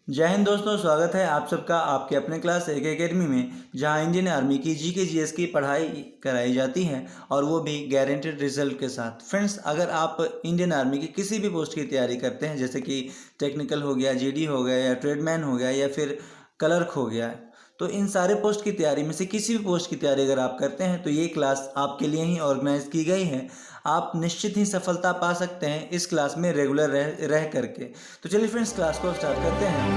जय हिंद दोस्तों, स्वागत है आप सबका आपके अपने क्लास एक एकेडमी में, जहां इंडियन आर्मी की जीके जीएस की पढ़ाई कराई जाती है और वो भी गारंटेड रिजल्ट के साथ। फ्रेंड्स, अगर आप इंडियन आर्मी की किसी भी पोस्ट की तैयारी करते हैं, जैसे कि टेक्निकल हो गया, जीडी हो गया, या ट्रेडमैन हो गया, या फिर क्लर्क हो गया, तो इन सारे पोस्ट की तैयारी में से किसी भी पोस्ट की तैयारी अगर आप करते हैं तो ये क्लास आपके लिए ही ऑर्गेनाइज की गई है। आप निश्चित ही सफलता पा सकते हैं इस क्लास में रेगुलर रह करके। तो चलिए फ्रेंड्स, क्लास को स्टार्ट करते हैं।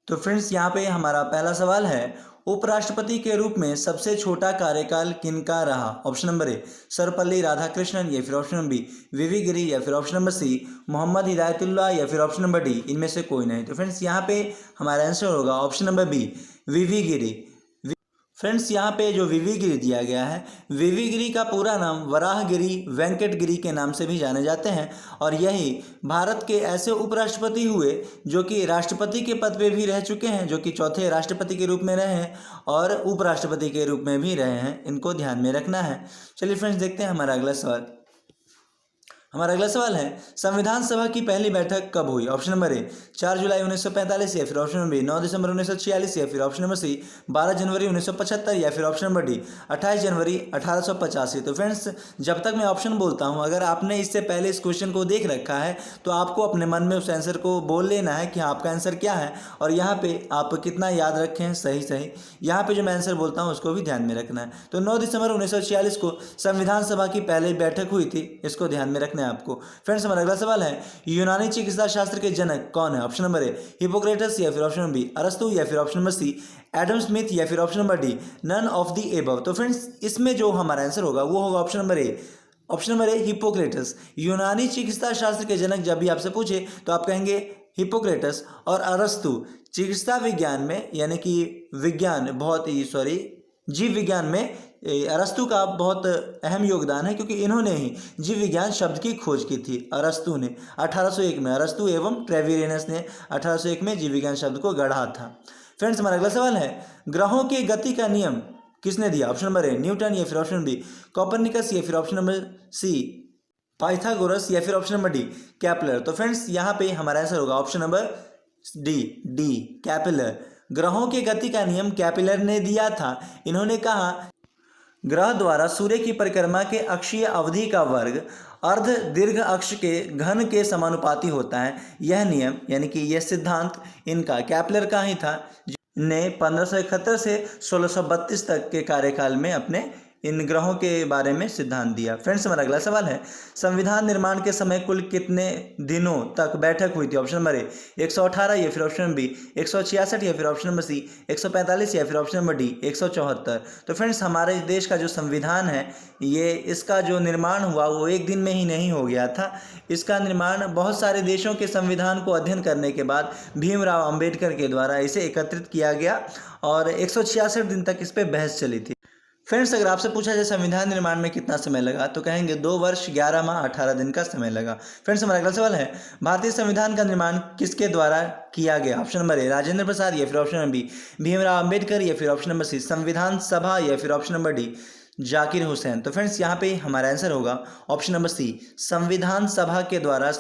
तो फ्रेंड्स, यहाँ पे हमारा पहला सवाल है, उपराष्ट्रपति के रूप में सबसे छोटा कार्यकाल किनका रहा? Option number A Sarvepalli Radhakrishnan, या फिर option number B VV Giri, या फिर option number C Mohammad Hidayatullah, या फिर ऑप्शन नंबर डी इनमें से कोई नहीं। तो फ्रेंड्स, यहाँ पे हमारा आंसर होगा ऑप्शन नंबर बी वीवी गिरी। फ्रेंड्स, यहाँ पे जो वीवी गिरी दिया गया है, वीवी गिरी का पूरा नाम वराहगिरी वेंकट गिरी के नाम से भी जाने जाते हैं, और यही भारत के ऐसे उपराष्ट्रपति हुए जो कि राष्ट्रपति के पद पे भी रह चुके हैं, जो कि चौथे राष्ट्रपति के रूप में रहे हैं और उपराष्ट्रपति के रूप में भी रहे हैं। इनको ध्यान में रखना है। चलिए फ्रेंड्स, देखते हैं हमारा अगला सवाल। हमारा अगला सवाल है, संविधान सभा की पहली बैठक कब हुई? ऑप्शन नंबर ए 4 जुलाई 1945, या फिर ऑप्शन नंबर बी 9 दिसंबर 1946, या फिर ऑप्शन नंबर सी 12 जनवरी 1975, या फिर ऑप्शन नंबर डी 28 जनवरी 1885। तो फ्रेंड्स, जब तक मैं ऑप्शन बोलता हूं, अगर आपने इससे पहले इस क्वेश्चन को देख रखा है तो आपको अपने मन में उस आंसर को बोल लेना है कि आपका आंसर क्या है, और यहाँ पे आप कितना याद रखें हैं सही। यहाँ पे जो मैं आंसर बोलता हूँ उसको भी ध्यान में रखना है। तो 9 दिसंबर 1946 को संविधान सभा की पहली बैठक हुई थी, इसको ध्यान में रखना है आपको। फ्रेंड्स, हमारा अगला सवाल है, यूनानी चिकित्सा शास्त्र के जनक कौन है? ऑप्शन नंबर ए हिपोक्रेटस, या फिर ऑप्शन नंबर बी अरस्तु, या फिर option number C Adam Smith, या फिर option number D none of the above. तो फ्रेंड्स, इसमें जो हमारा आंसर होगा वो होगा option number A. Option number A Hippocrates. यूनानी चिकित्सा शास्त्र के जनक जब भी आपसे पूछे तो आप कहेंगे हिपोक्रेटस, और अरस्तु चिकित्सा विज्ञान में, यानी कि विज्ञान बहुत ही जीव विज्ञान में अरस्तु का बहुत अहम योगदान है, क्योंकि इन्होंने ही जीव विज्ञान शब्द की खोज की थी। अरस्तु ने 1801 में, अरस्तु एवं ट्रेविरेनस ने 1801 में जीव विज्ञान शब्द को गढ़ा था। फ्रेंड्स, हमारा अगला सवाल है, ग्रहों की गति का नियम किसने दिया? ऑप्शन नंबर ए न्यूटन, या फिर ऑप्शन नंबर बी कोपरनिकस, या फिर ऑप्शन नंबर सी पाइथागोरस, या फिर ऑप्शन नंबर डी कैपलर। तो फ्रेंड्स, यहाँ पे हमारा आंसर होगा ऑप्शन नंबर डी कैपलर। ग्रहों की गति का नियम कैपलर ने दिया था। इन्होंने कहा, ग्रह द्वारा सूर्य की परिक्रमा के अक्षीय अवधि का वर्ग अर्ध दीर्घ अक्ष के घन के समानुपाती होता है। यह नियम, यानी कि यह सिद्धांत इनका कैपलर का ही था, ने 1571 से 1632 तक के कार्यकाल में अपने इन ग्रहों के बारे में सिद्धांत दिया। फ्रेंड्स, हमारा अगला सवाल है, संविधान निर्माण के समय कुल कितने दिनों तक बैठक हुई थी? ऑप्शन नंबर ए 118, या फिर ऑप्शन नंबर बी 166, या फिर ऑप्शन नंबर सी 145, या फिर ऑप्शन नंबर डी 174। तो फ्रेंड्स, हमारे देश का जो संविधान है, ये इसका जो निर्माण हुआ वो एक दिन में ही नहीं हो गया था। इसका निर्माण बहुत सारे देशों के संविधान को अध्ययन करने के बाद भीमराव अंबेडकर के द्वारा इसे एकत्रित किया गया, और 166 दिन तक इस पर बहस चली थी। फ्रेंड्स, अगर आपसे पूछा जाए संविधान निर्माण में कितना समय लगा, तो कहेंगे 2 वर्ष 11 माह 18 दिन का समय लगा। फ्रेंड्स, हमारा अगला सवाल है, भारतीय संविधान का निर्माण किसके द्वारा किया गया? Option number A Rajendra Prasad, या फिर option number B Bhimrao Ambedkar, या फिर ऑप्शन नंबर सी संविधान सभा, या फिर option number D Zakir Hussain. तो फ्रेंड्स, यहाँ पे हमारा आंसर होगा ऑप्शन नंबर सी संविधान सभा के द्वारा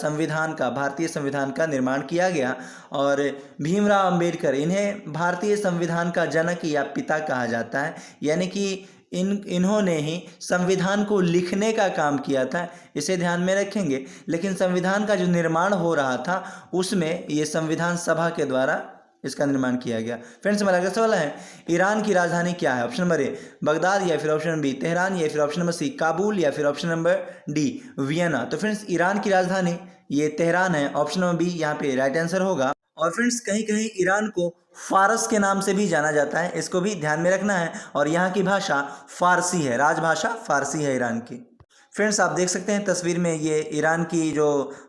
भारतीय संविधान का निर्माण किया गया, और भीमराव अंबेडकर, इन्हें भारतीय संविधान का जनक या पिता कहा जाता है, यानी कि इन्होंने ही संविधान को लिखने का काम किया था। इसे ध्यान में रखेंगे। लेकिन संविधान का जो निर्माण हो रहा था उसमें ये संविधान सभा के द्वारा इसका निर्माण किया गया। फ्रेंड्स, हमारा अगला सवाल है, ईरान की राजधानी क्या है? ऑप्शन नंबर ए बगदाद, या फिर ऑप्शन नंबर बी तेहरान, या फिर ऑप्शन नंबर सी काबुल, या फिर ऑप्शन नंबर डी वियना। तो फ्रेंड्स, ईरान की राजधानी ये तेहरान है। ऑप्शन नंबर बी यहाँ पे राइट आंसर होगा। और फ्रेंड्स, कहीं कहीं ईरान को फारस के नाम से भी जाना जाता है, इसको भी ध्यान में रखना है। और यहाँ की भाषा फारसी है, राजभाषा फारसी है ईरान की। फ्रेंड्स, आप देख सकते हैं तस्वीर में ये ईरान की जो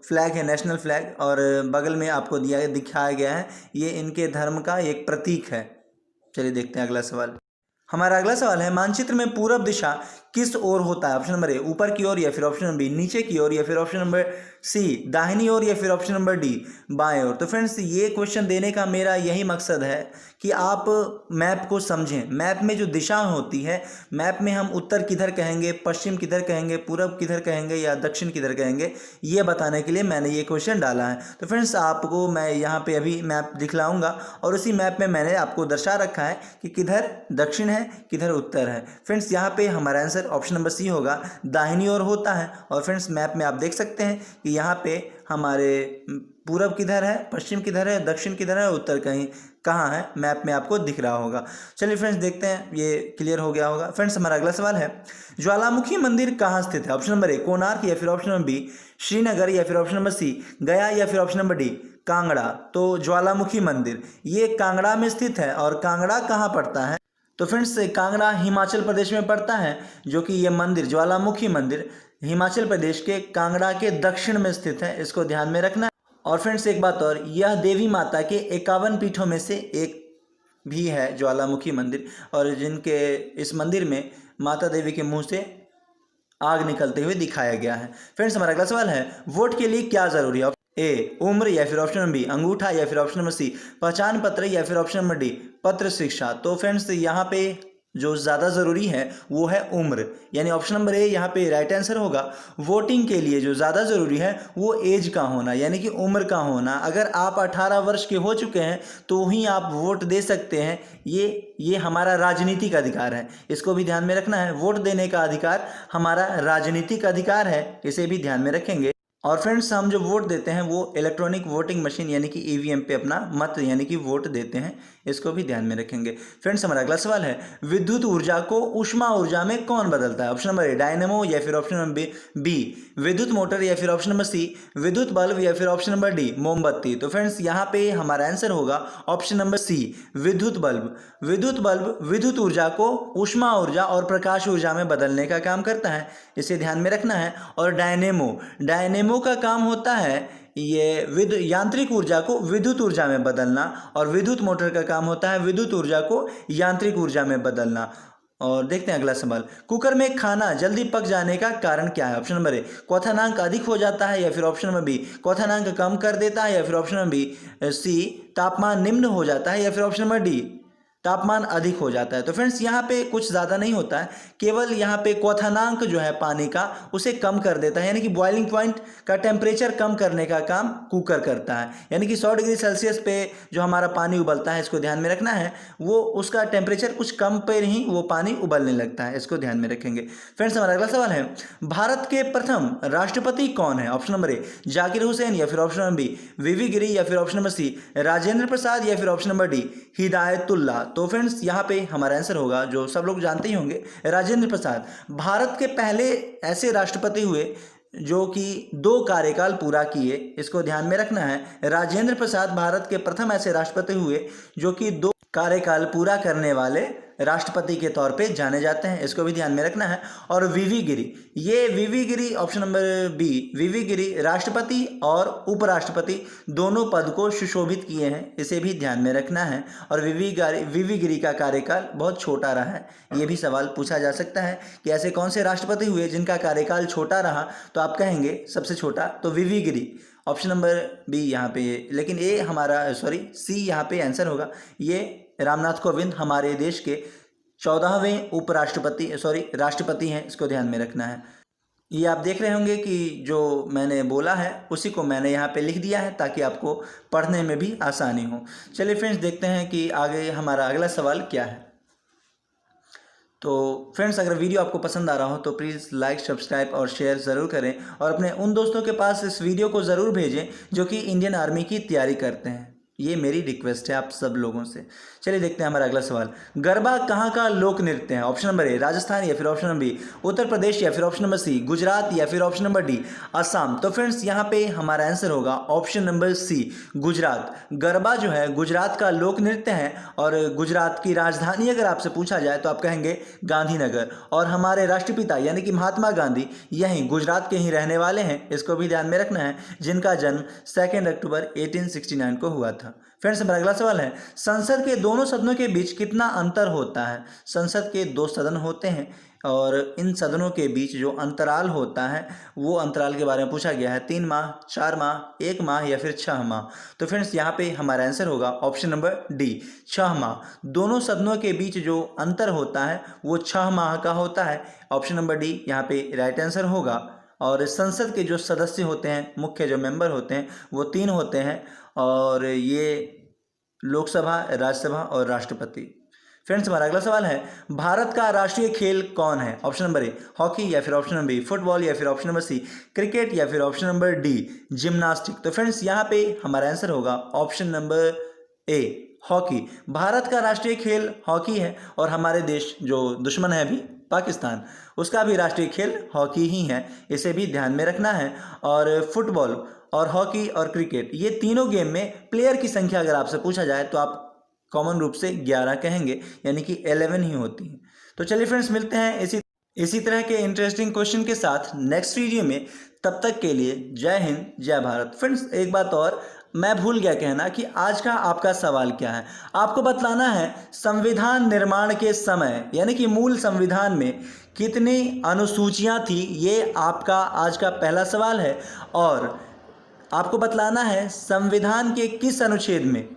फ्लैग है, नेशनल फ्लैग, और बगल में आपको दिखाया गया है, ये इनके धर्म का एक प्रतीक है। चलिए देखते हैं अगला सवाल। हमारा अगला सवाल है, मानचित्र में पूरब दिशा किस ओर होता है? ऑप्शन नंबर ए ऊपर की ओर, या फिर ऑप्शन नंबर बी नीचे की ओर, या फिर ऑप्शन नंबर सी दाहिनी ओर, या फिर ऑप्शन नंबर डी बाएं ओर। तो फ्रेंड्स ये क्वेश्चन देने का मेरा यही मकसद है कि आप मैप को समझें। मैप में जो दिशा होती है, मैप में हम उत्तर किधर कहेंगे, पश्चिम किधर कहेंगे, पूरब किधर कहेंगे या दक्षिण किधर कहेंगे, ये बताने के लिए मैंने ये क्वेश्चन डाला है। तो फ्रेंड्स आपको मैं यहाँ पे अभी मैप दिखलाऊंगा और उसी मैप में मैंने आपको दर्शा रखा है कि किधर दक्षिण है, किधर उत्तर है। फ्रेंड्स यहाँ पे हमारा आंसर ऑप्शन नंबर सी होगा, दाहिनी ओर होता है। और फ्रेंड्स मैप में आप देख सकते हैं कि यहाँ पे हमारे पूरब किधर है, पश्चिम किधर है, दक्षिण किधर है, उत्तर कहीं कहाँ है, मैप में आपको दिख रहा होगा। चलिए फ्रेंड्स देखते हैं, ये क्लियर हो गया होगा। फ्रेंड्स हमारा अगला सवाल है, ज्वालामुखी मंदिर कहाँ स्थित है? ऑप्शन नंबर ए कोणार्क, या फिर ऑप्शन नंबर बी श्रीनगर, या फिर ऑप्शन नंबर सी गया, या फिर ऑप्शन नंबर डी कांगड़ा। तो ज्वालामुखी मंदिर ये कांगड़ा में स्थित है। और कांगड़ा कहाँ पड़ता है? तो फ्रेंड्स कांगड़ा हिमाचल प्रदेश में पड़ता है, जो कि ये मंदिर ज्वालामुखी मंदिर हिमाचल प्रदेश के कांगड़ा के दक्षिण में स्थित है, इसको ध्यान में रखना है। और फ्रेंड्स एक बात और, यह देवी माता के 51 पीठों में से एक भी है ज्वालामुखी मंदिर, और जिनके इस मंदिर में माता देवी के मुंह से आग निकलते हुए दिखाया गया है। फ्रेंड्स हमारा अगला सवाल है, वोट के लिए क्या जरूरी है? ए उम्र, या फिर ऑप्शन नंबर बी अंगूठा, या फिर ऑप्शन नंबर सी पहचान पत्र, या फिर ऑप्शन नंबर डी पत्र शिक्षा। तो फ्रेंड्स यहाँ पे जो ज़्यादा ज़रूरी है वो है उम्र, यानी ऑप्शन नंबर ए यहाँ पे राइट आंसर होगा। वोटिंग के लिए जो ज़्यादा ज़रूरी है वो एज का होना, यानी कि उम्र का होना। अगर आप 18 वर्ष के हो चुके हैं तो ही आप वोट दे सकते हैं। ये हमारा राजनीतिक अधिकार है, इसको भी ध्यान में रखना है। वोट देने का अधिकार हमारा राजनीतिक अधिकार है, इसे भी ध्यान में रखेंगे। और फ्रेंड्स हम जो वोट देते हैं वो इलेक्ट्रॉनिक वोटिंग मशीन यानी कि ईवीएम पे अपना मत यानी कि वोट देते हैं, इसको भी ध्यान में रखेंगे। फ्रेंड्स हमारा अगला सवाल है, विद्युत ऊर्जा को ऊष्मा ऊर्जा में कौन बदलता है? ऑप्शन नंबर ए डायनेमो, या फिर ऑप्शन नंबर बी विद्युत मोटर, या फिर ऑप्शन नंबर सी विद्युत बल्ब, या फिर ऑप्शन नंबर डी मोमबत्ती। तो फ्रेंड्स यहाँ पे हमारा आंसर होगा ऑप्शन नंबर सी विद्युत बल्ब। विद्युत बल्ब विद्युत ऊर्जा को ऊष्मा ऊर्जा और प्रकाश ऊर्जा में बदलने का काम करता है, इसे ध्यान में रखना है। और डायनेमो का काम होता है ये यांत्रिक ऊर्जा को विद्युत ऊर्जा में बदलना, और विद्युत मोटर का काम होता है विद्युत ऊर्जा को यांत्रिक ऊर्जा में बदलना। और देखते हैं अगला सवाल, कुकर में खाना जल्दी पक जाने का कारण क्या है? ऑप्शन नंबर ए क्वथनांक अधिक हो जाता है, या फिर ऑप्शन नंबर बी क्वथनांक कम कर देता है, या फिर ऑप्शन नंबर बी सी तापमान निम्न हो जाता है, या फिर ऑप्शन नंबर डी तापमान अधिक हो जाता है। तो फ्रेंड्स यहाँ पे कुछ ज़्यादा नहीं होता है, केवल यहाँ पे क्वथनांक जो है पानी का उसे कम कर देता है, यानी कि बॉइलिंग पॉइंट का टेम्परेचर कम करने का काम कुकर करता है। यानी कि 100 डिग्री सेल्सियस पे जो हमारा पानी उबलता है, इसको ध्यान में रखना है, वो उसका टेम्परेचर कुछ कम पर ही वो पानी उबलने लगता है, इसको ध्यान में रखेंगे। फ्रेंड्स हमारा अगला सवाल है, भारत के प्रथम राष्ट्रपति कौन है? ऑप्शन नंबर ए जाकिर हुसैन, या फिर option number B VV Giri, या फिर ऑप्शन नंबर सी राजेंद्र प्रसाद, या फिर ऑप्शन नंबर डी हिदायतुल्लाह। तो फ्रेंड्स यहाँ पे हमारा आंसर होगा, जो सब लोग जानते ही होंगे, राजेंद्र प्रसाद। भारत के पहले ऐसे राष्ट्रपति हुए जो कि 2 कार्यकाल पूरा किए, इसको ध्यान में रखना है। राजेंद्र प्रसाद भारत के प्रथम ऐसे राष्ट्रपति हुए जो कि 2 कार्यकाल पूरा करने वाले राष्ट्रपति के तौर पे जाने जाते हैं, इसको भी ध्यान में रखना है। और वीवी गिरी ऑप्शन नंबर बी वीवी गिरी राष्ट्रपति और उपराष्ट्रपति दोनों पद को सुशोभित किए हैं, इसे भी ध्यान में रखना है। और वीवी गिरी का कार्यकाल बहुत छोटा रहा है, ये भी सवाल पूछा जा सकता है कि ऐसे कौन से राष्ट्रपति हुए जिनका कार्यकाल छोटा रहा, तो आप कहेंगे सबसे छोटा तो वीवी गिरी। ऑप्शन नंबर बी यहाँ पे, लेकिन ए हमारा सी यहाँ पे आंसर होगा। ये रामनाथ कोविंद हमारे देश के 14वें राष्ट्रपति हैं, इसको ध्यान में रखना है। ये आप देख रहे होंगे कि जो मैंने बोला है उसी को मैंने यहाँ पे लिख दिया है ताकि आपको पढ़ने में भी आसानी हो। चलिए फ्रेंड्स देखते हैं कि आगे हमारा अगला सवाल क्या है। तो फ्रेंड्स अगर वीडियो आपको पसंद आ रहा हो तो प्लीज़ लाइक, सब्सक्राइब और शेयर ज़रूर करें, और अपने उन दोस्तों के पास इस वीडियो को ज़रूर भेजें जो कि इंडियन आर्मी की तैयारी करते हैं। ये मेरी रिक्वेस्ट है आप सब लोगों से। चलिए देखते हैं हमारा अगला सवाल, गरबा कहाँ का लोक नृत्य है? ऑप्शन नंबर ए राजस्थान, या फिर option number B Uttar Pradesh, या फिर ऑप्शन नंबर सी गुजरात, या फिर ऑप्शन नंबर डी असम। तो फ्रेंड्स यहाँ पे हमारा आंसर होगा option number C Gujarat. Garba जो है गुजरात का लोक नृत्य है, और गुजरात की राजधानी अगर आपसे पूछा जाए तो आप कहेंगे गांधीनगर। और हमारे राष्ट्रपिता यानी कि महात्मा गांधी यहीं गुजरात के ही रहने वाले हैं, इसको भी ध्यान में रखना है, जिनका जन्म 2 अक्टूबर 1869 को हुआ था। फ्रेंड्स हमारा अगला सवाल है, संसद के दोनों सदनों के बीच कितना अंतर होता है? संसद के 2 सदन होते हैं और इन सदनों के बीच जो अंतराल होता है वो अंतराल के बारे में पूछा गया है। 3 माह, 4 माह, 1 माह या फिर 6 माह। तो फ्रेंड्स यहाँ पे हमारा आंसर होगा ऑप्शन नंबर डी, 6 माह। दोनों सदनों के बीच जो अंतर होता है वो 6 माह का होता है। ऑप्शन नंबर डी यहाँ पे राइट आंसर होगा। और संसद के जो सदस्य होते हैं, मुख्य जो मेंबर होते हैं वो 3 होते हैं और ये लोकसभा, राज्यसभा और राष्ट्रपति। फ्रेंड्स हमारा अगला सवाल है, भारत का राष्ट्रीय खेल कौन है? ऑप्शन नंबर ए हॉकी या फिर ऑप्शन नंबर बी फुटबॉल या फिर ऑप्शन नंबर सी क्रिकेट या फिर ऑप्शन नंबर डी जिम्नास्टिक। तो फ्रेंड्स यहाँ पे हमारा आंसर होगा option number A hockey. Bharat का राष्ट्रीय खेल हॉकी है और हमारे देश जो दुश्मन है अभी पाकिस्तान, उसका भी राष्ट्रीय खेल हॉकी ही है, इसे भी ध्यान में रखना है। और फुटबॉल और हॉकी और क्रिकेट ये तीनों गेम में प्लेयर की संख्या अगर आपसे पूछा जाए तो आप कॉमन रूप से 11 कहेंगे, यानी कि 11 ही होती है। तो चलिए फ्रेंड्स मिलते हैं इसी तरह के इंटरेस्टिंग क्वेश्चन के साथ नेक्स्ट वीडियो में। तब तक के लिए जय हिंद, जय भारत। फ्रेंड्स एक बात और मैं भूल गया कहना कि आज का आपका सवाल क्या है। आपको बतलाना है संविधान निर्माण के समय यानी कि मूल संविधान में कितनी अनुसूचियां थी, ये आपका आज का पहला सवाल है। और आपको बतलाना है संविधान के किस अनुच्छेद में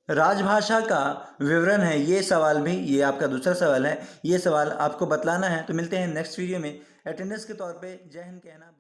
राजभाषा का विवरण है, ये सवाल भी, ये आपका दूसरा सवाल है, ये सवाल आपको बतलाना है। तो मिलते हैं नेक्स्ट वीडियो में। अटेंडेंस के तौर पे जय हिंद कहना।